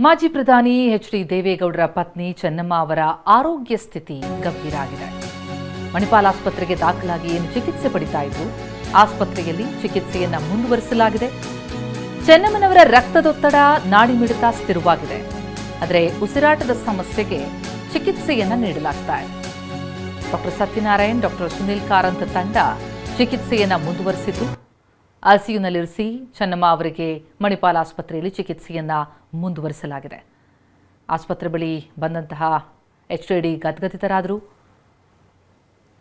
ಮಾಜಿ ಪ್ರಧಾನಿ ಎಚ್.ಡಿ. ದೇವೇಗೌಡರ ಪತ್ನಿ ಚೆನ್ನಮ್ಮ ಅವರ ಆರೋಗ್ಯ ಸ್ಥಿತಿ ಗಂಭೀರ ಆಗಿದೆ. ಮಣಿಪಾಲ್ ಆಸ್ಪತ್ರೆಗೆ ದಾಖಲಾಗಿ ಚಿಕಿತ್ಸೆ ಪಡಿತಾ ಇದ್ರು. ಆಸ್ಪತ್ರೆಯಲ್ಲಿ ಚಿಕಿತ್ಸೆಯನ್ನ ಮುಂದುವರಿಸಲಾಗಿದೆ. ಚೆನ್ನಮ್ಮನವರ ರಕ್ತದೊತ್ತಡ, ನಾಡಿಮಿಡಿತ ಸ್ಥಿರವಾಗಿದೆ. ಆದರೆ ಉಸಿರಾಟದ ಸಮಸ್ಯೆಗೆ ಚಿಕಿತ್ಸೆಯನ್ನ ನೀಡಲಾಗ್ತಾ ಇದೆ. ಡಾಕ್ಟರ್ ಸತ್ಯನಾರಾಯಣ್, ಡಾಕ್ಟರ್ ಸುನಿಲ್ ಕಾರಂತ್ ತಂಡ ಚಿಕಿತ್ಸೆಯನ್ನ ಮುಂದುವರಿಸಿದ್ದು, ಐಸಿಯುನಲ್ಲಿರಿಸಿ ಚೆನ್ನಮ್ಮ ಅವರಿಗೆ ಮಣಿಪಾಲ್ ಆಸ್ಪತ್ರೆಯಲ್ಲಿ ಚಿಕಿತ್ಸೆಯನ್ನ ಮುಂದುವರಿಸಲಾಗಿದೆ. ಆಸ್ಪತ್ರೆ ಬಳಿ ಬಂದಂತಹ ಎಚ್.ಡಿ. ಗದ್ಗದಿತರಾದರು.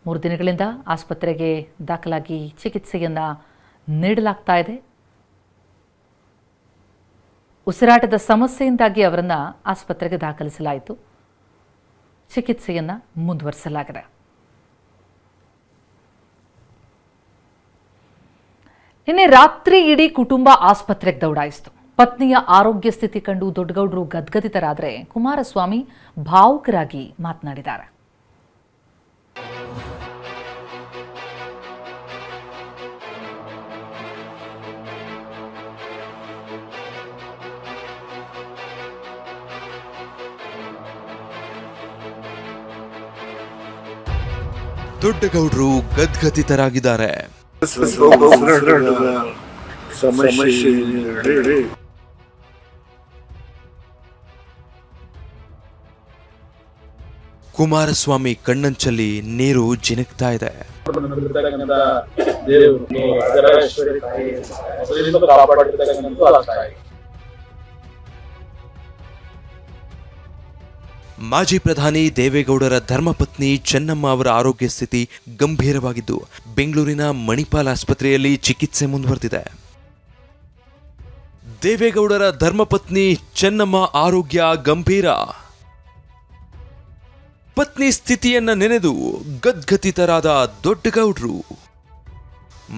3 ದಿನಗಳಿಂದ ಆಸ್ಪತ್ರೆಗೆ ದಾಖಲಾಗಿ ಚಿಕಿತ್ಸೆಯನ್ನ ನೀಡಲಾಗ್ತಾ ಇದೆ. ಉಸಿರಾಟದ ಸಮಸ್ಯೆಯಿಂದಾಗಿ ಅವರನ್ನ ಆಸ್ಪತ್ರೆಗೆ ದಾಖಲಿಸಲಾಯಿತು. ಚಿಕಿತ್ಸೆಯನ್ನ ಮುಂದುವರಿಸಲಾಗಿದೆ. ನಿನ್ನೆ ರಾತ್ರಿ ಇಡೀ ಕುಟುಂಬ ಆಸ್ಪತ್ರೆಗೆ ದೌಡಾಯಿಸಿತು. ಪತ್ನಿಯ ಆರೋಗ್ಯ ಸ್ಥಿತಿ ಕಂಡು ದೊಡ್ಡಗೌಡರು ಗದ್ಗದಿತರಾದರೆ ಕುಮಾರಸ್ವಾಮಿ ಭಾವುಕರಾಗಿ ಮಾತನಾಡಿದ್ದಾರೆ. ದೊಡ್ಡಗೌಡರು ಗದ್ಗದಿತರಾಗಿದ್ದಾರೆ. ಕುಮಾರಸ್ವಾಮಿ ಕಣ್ಣಂಚಲ್ಲಿ ನೀರು ಜಿನುಗ್ತಾ ಇದೆ. ಮಾಜಿ ಪ್ರಧಾನಿ ದೇವೇಗೌಡರ ಧರ್ಮಪತ್ನಿ ಚೆನ್ನಮ್ಮ ಅವರ ಆರೋಗ್ಯ ಸ್ಥಿತಿ ಗಂಭೀರವಾಗಿದ್ದು, ಬೆಂಗಳೂರಿನ ಮಣಿಪಾಲ್ ಆಸ್ಪತ್ರೆಯಲ್ಲಿ ಚಿಕಿತ್ಸೆ ಮುಂದುವರೆದಿದೆ. ದೇವೇಗೌಡರ ಧರ್ಮಪತ್ನಿ ಚೆನ್ನಮ್ಮ ಆರೋಗ್ಯ ಗಂಭೀರ. ಪತ್ನಿ ಸ್ಥಿತಿಯನ್ನ ನೆನೆದು ಗದ್ಗದಿತರಾದ ದೊಡ್ಡಗೌಡರು.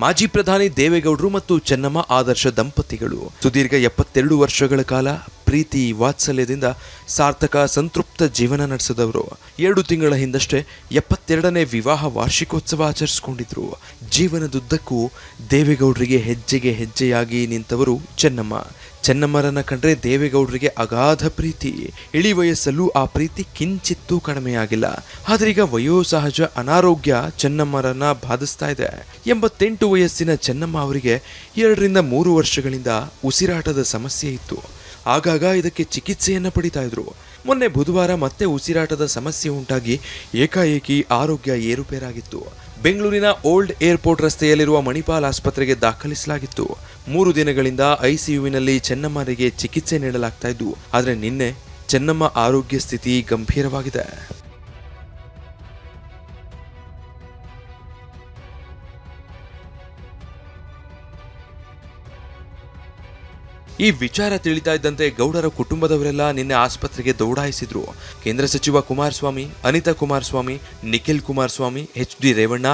ಮಾಜಿ ಪ್ರಧಾನಿ ದೇವೇಗೌಡರು ಮತ್ತು ಚೆನ್ನಮ್ಮ ಆದರ್ಶ ದಂಪತಿಗಳು ಸುದೀರ್ಘ 72 ವರ್ಷಗಳ ಕಾಲ ಪ್ರೀತಿ ವಾತ್ಸಲ್ಯದಿಂದ ಸಾರ್ಥಕ ಸಂತೃಪ್ತ ಜೀವನ ನಡೆಸಿದವರು. 2 ತಿಂಗಳ ಹಿಂದಷ್ಟೇ 72ನೇ ವಿವಾಹ ವಾರ್ಷಿಕೋತ್ಸವ ಆಚರಿಸಿಕೊಂಡಿದ್ರು. ಜೀವನದುದ್ದಕ್ಕೂ ದೇವೇಗೌಡರಿಗೆ ಹೆಜ್ಜೆಗೆ ಹೆಜ್ಜೆಯಾಗಿ ನಿಂತವರು ಚೆನ್ನಮ್ಮ. ಚೆನ್ನಮ್ಮರನ್ನ ಕಂಡ್ರೆ ದೇವೇಗೌಡರಿಗೆ ಅಗಾಧ ಪ್ರೀತಿ. ಇಳಿ ವಯಸ್ಸಲ್ಲೂ ಆ ಪ್ರೀತಿ ಕಿಂಚಿತ್ತೂ ಕಡಿಮೆಯಾಗಿಲ್ಲ. ಆದ್ರೀಗ ವಯೋಸಹಜ ಅನಾರೋಗ್ಯ ಚೆನ್ನಮ್ಮರನ್ನ ಬಾಧಿಸ್ತಾ ಇದೆ. 88 ವಯಸ್ಸಿನ ಚೆನ್ನಮ್ಮ ಅವರಿಗೆ 2 ರಿಂದ 3 ವರ್ಷಗಳಿಂದ ಉಸಿರಾಟದ ಸಮಸ್ಯೆ ಇತ್ತು. ಆಗಾಗ ಇದಕ್ಕೆ ಚಿಕಿತ್ಸೆಯನ್ನ ಪಡಿತಾ ಇದ್ರು. ಮೊನ್ನೆ ಬುಧವಾರ ಮತ್ತೆ ಉಸಿರಾಟದ ಸಮಸ್ಯೆ ಉಂಟಾಗಿ ಏಕಾಏಕಿ ಆರೋಗ್ಯ ಏರುಪೇರಾಗಿತ್ತು. ಬೆಂಗಳೂರಿನ ಓಲ್ಡ್ ಏರ್ಪೋರ್ಟ್ ರಸ್ತೆಯಲ್ಲಿರುವ ಮಣಿಪಾಲ್ ಆಸ್ಪತ್ರೆಗೆ ದಾಖಲಿಸಲಾಗಿತ್ತು. 3 ದಿನಗಳಿಂದ ಐಸಿಯುವಿನಲ್ಲಿ ಚೆನ್ನಮ್ಮರಿಗೆ ಚಿಕಿತ್ಸೆ ನೀಡಲಾಗ್ತಾ ಇದ್ದು, ಆದರೆ ನಿನ್ನೆ ಚೆನ್ನಮ್ಮ ಆರೋಗ್ಯ ಸ್ಥಿತಿ ಗಂಭೀರವಾಗಿದೆ. ಈ ವಿಚಾರ ತಿಳಿತಾ ಇದ್ದಂತೆ ಗೌಡರ ಕುಟುಂಬದವರೆಲ್ಲ ನಿನ್ನೆ ಆಸ್ಪತ್ರೆಗೆ ದೌಡಾಯಿಸಿದ್ರು. ಕೇಂದ್ರ ಸಚಿವ ಕುಮಾರಸ್ವಾಮಿ, ಅನಿತಾ ಕುಮಾರಸ್ವಾಮಿ, ನಿಖಿಲ್ ಕುಮಾರಸ್ವಾಮಿ, ಎಚ್.ಡಿ. ರೇವಣ್ಣ,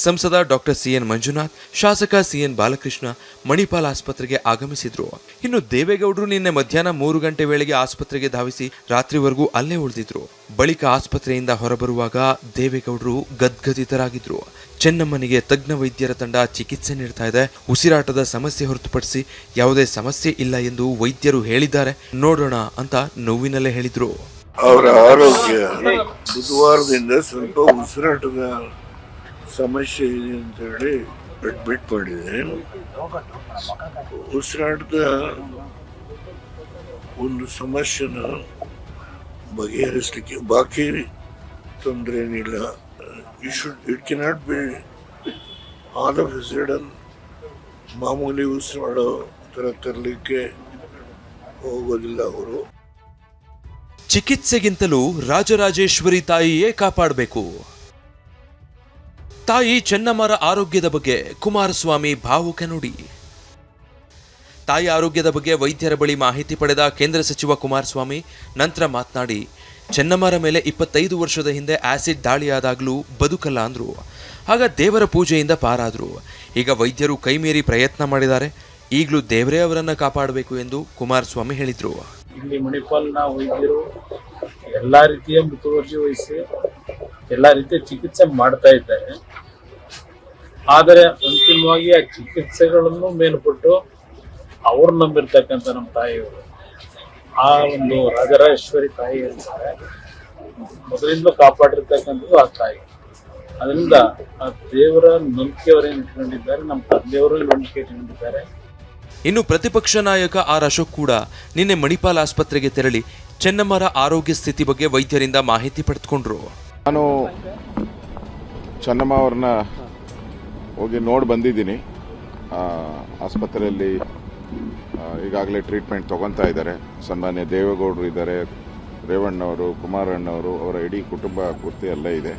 ಸಂಸದ ಡಾಕ್ಟರ್ ಸಿ.ಎನ್. ಮಂಜುನಾಥ್, ಶಾಸಕ ಸಿ.ಎನ್. ಬಾಲಕೃಷ್ಣ ಮಣಿಪಾಲ್ ಆಸ್ಪತ್ರೆಗೆ ಆಗಮಿಸಿದ್ರು. ಇನ್ನು ದೇವೇಗೌಡರು ನಿನ್ನೆ ಮಧ್ಯಾಹ್ನ 3 ಗಂಟೆ ವೇಳೆಗೆ ಆಸ್ಪತ್ರೆಗೆ ಧಾವಿಸಿ ರಾತ್ರಿವರೆಗೂ ಅಲ್ಲೇ ಉಳಿದಿದ್ರು. ಬಳಿಕ ಆಸ್ಪತ್ರೆಯಿಂದ ಹೊರಬರುವಾಗ ದೇವೇಗೌಡರು ಗದ್ಗದಿತರಾಗಿದ್ರು. ಚೆನ್ನಮ್ಮನಿಗೆ ತಜ್ಞ ವೈದ್ಯರ ತಂಡ ಚಿಕಿತ್ಸೆ ನೀಡ್ತಾ ಇದೆ. ಉಸಿರಾಟದ ಸಮಸ್ಯೆ ಹೊರತುಪಡಿಸಿ ಯಾವುದೇ ಸಮಸ್ಯೆ ಇಲ್ಲ ಎಂದು ವೈದ್ಯರು ಹೇಳಿದ್ದಾರೆ. ನೋಡೋಣ ಅಂತ ನೋವಿನಲ್ಲೇ ಹೇಳಿದ್ರು. ಅವರ ಆರೋಗ್ಯ ಬುಧವಾರದಿಂದ ಸ್ವಲ್ಪ ಉಸಿರಾಟದ ಸಮಸ್ಯೆ ಇದೆ ಅಂತ ಹೇಳಿ ಅಡ್ಮಿಟ್ ಮಾಡಿದೆ. ಉಸಿರಾಟದ ಒಂದು ಸಮಸ್ಯೆನ ಬಗೆಹರಿಸಲಿಕ್ಕೆ ಬಾಕಿ ತೊಂದರೆ ಏನಿಲ್ಲ. It cannot be all of a sudden ಮಾಮೂಲಿ ಉಸಿರಾಡೋ ಥರ ತರಲಿಕ್ಕೆ ಹೋಗೋದಿಲ್ಲ ಅವರು. ಚಿಕಿತ್ಸೆಗಿಂತಲೂ ರಾಜರಾಜೇಶ್ವರಿ ತಾಯಿಯೇ ಕಾಪಾಡಬೇಕು. ತಾಯಿ ಚೆನ್ನಮ್ಮರ ಆರೋಗ್ಯದ ಬಗ್ಗೆ ಕುಮಾರಸ್ವಾಮಿ ಭಾವುಕ ನುಡಿ. ತಾಯಿ ಆರೋಗ್ಯದ ಬಗ್ಗೆ ವೈದ್ಯರ ಬಳಿ ಮಾಹಿತಿ ಪಡೆದ ಕೇಂದ್ರ ಸಚಿವ ಕುಮಾರಸ್ವಾಮಿ ನಂತರ ಮಾತನಾಡಿ, ಚೆನ್ನಮ್ಮರ ಮೇಲೆ 25 ವರ್ಷದ ಹಿಂದೆ ಆಸಿಡ್ ದಾಳಿಯಾದಾಗಲೂ ಬದುಕಲ್ಲ ಅಂದ್ರು. ಆಗ ದೇವರ ಪೂಜೆಯಿಂದ ಪಾರಾದ್ರು. ಈಗ ವೈದ್ಯರು ಕೈಮೀರಿ ಪ್ರಯತ್ನ ಮಾಡಿದ್ದಾರೆ. ಈಗಲೂ ದೇವರೇ ಅವರನ್ನ ಕಾಪಾಡಬೇಕು ಎಂದು ಕುಮಾರಸ್ವಾಮಿ ಹೇಳಿದ್ರು. ಇಲ್ಲಿ ಮಣಿಪಾಲ್ನ ವೈದ್ಯರು ಎಲ್ಲಾ ರೀತಿಯ ಮುತುವರ್ಜಿ ವಹಿಸಿ ಎಲ್ಲಾ ರೀತಿಯ ಚಿಕಿತ್ಸೆ ಮಾಡ್ತಾ ಇದ್ದಾರೆ. ಆದರೆ ಅಂತಿಮವಾಗಿ ಆ ಚಿಕಿತ್ಸೆಗಳನ್ನು ಮೇಲ್ಪಟ್ಟು ಅವ್ರು ನಂಬಿರ್ತಕ್ಕಂಥ ನಮ್ಮ ತಾಯಿಯವರು ಆ ಒಂದು ರಾಜರಾಜೇಶ್ವರಿ ತಾಯಿ ಇರ್ತಾರೆ, ಮೊದಲಿಂದಲೂ ಕಾಪಾಡಿರ್ತಕ್ಕಂಥದ್ದು ಆ ತಾಯಿ. ಅದರಿಂದ ಆ ದೇವರ ನಂಬಿಕೆಯವರೇನು ಇಟ್ಕೊಂಡಿದ್ದಾರೆ, ನಮ್ಮ ತಂದೆಯವರು ನಂಬಿಕೆ ಇಟ್ಕೊಂಡಿದ್ದಾರೆ. ಇನ್ನು ಪ್ರತಿಪಕ್ಷ ನಾಯಕ ಆರ್ ಅಶೋಕ್ ಕೂಡ ನಿನ್ನೆ ಮಣಿಪಾಲ್ ಆಸ್ಪತ್ರೆಗೆ ತೆರಳಿ ಚೆನ್ನಮ್ಮರ ಆರೋಗ್ಯ ಸ್ಥಿತಿ ಬಗ್ಗೆ ವೈದ್ಯರಿಂದ ಮಾಹಿತಿ ಪಡೆದುಕೊಂಡ್ರು. ನಾನು ಚೆನ್ನಮ್ಮ ಅವ್ರನ್ನ ಹೋಗಿ ನೋಡಿ ಬಂದಿದ್ದೀನಿ. ಆಸ್ಪತ್ರೆಯಲ್ಲಿ ಈಗಾಗಲೇ ಟ್ರೀಟ್ಮೆಂಟ್ ತಗೊತಾ ಇದ್ದಾರೆ. ಸನ್ಮಾನ್ಯ ದೇವೇಗೌಡರು ಇದ್ದಾರೆ, ರೇವಣ್ಣವರು, ಕುಮಾರಣ್ಣವರು, ಅವರ ಇಡೀ ಕುಟುಂಬ ಪೂರ್ತಿ ಅಲ್ಲೇ ಇದೆ.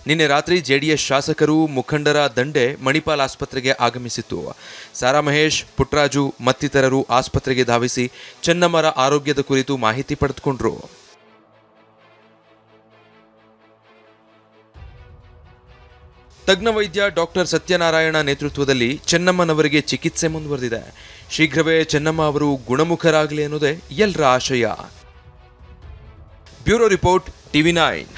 ನಿನ್ನೆ ರಾತ್ರಿ ಜೆಡಿಎಸ್ ಶಾಸಕರು, ಮುಖಂಡರ ದಂಡೆ ಮಣಿಪಾಲ್ ಆಸ್ಪತ್ರೆಗೆ ಆಗಮಿಸಿತ್ತು. ಸಾರಾ ಮಹೇಶ್, ಪುಟ್ಟರಾಜು ಮತ್ತಿತರರು ಆಸ್ಪತ್ರೆಗೆ ಧಾವಿಸಿ ಚೆನ್ನಮ್ಮರ ಆರೋಗ್ಯದ ಕುರಿತು ಮಾಹಿತಿ ಪಡೆದುಕೊಂಡ್ರು. ತಜ್ಞ ವೈದ್ಯ ಡಾಕ್ಟರ್ ಸತ್ಯನಾರಾಯಣ ನೇತೃತ್ವದಲ್ಲಿ ಚೆನ್ನಮ್ಮನವರಿಗೆ ಚಿಕಿತ್ಸೆ ಮುಂದುವರೆದಿದೆ. ಶೀಘ್ರವೇ ಚೆನ್ನಮ್ಮ ಅವರು ಗುಣಮುಖರಾಗಲಿ ಅನ್ನೋದೇ ಎಲ್ಲರ ಆಶಯ. Bureau report, TV9.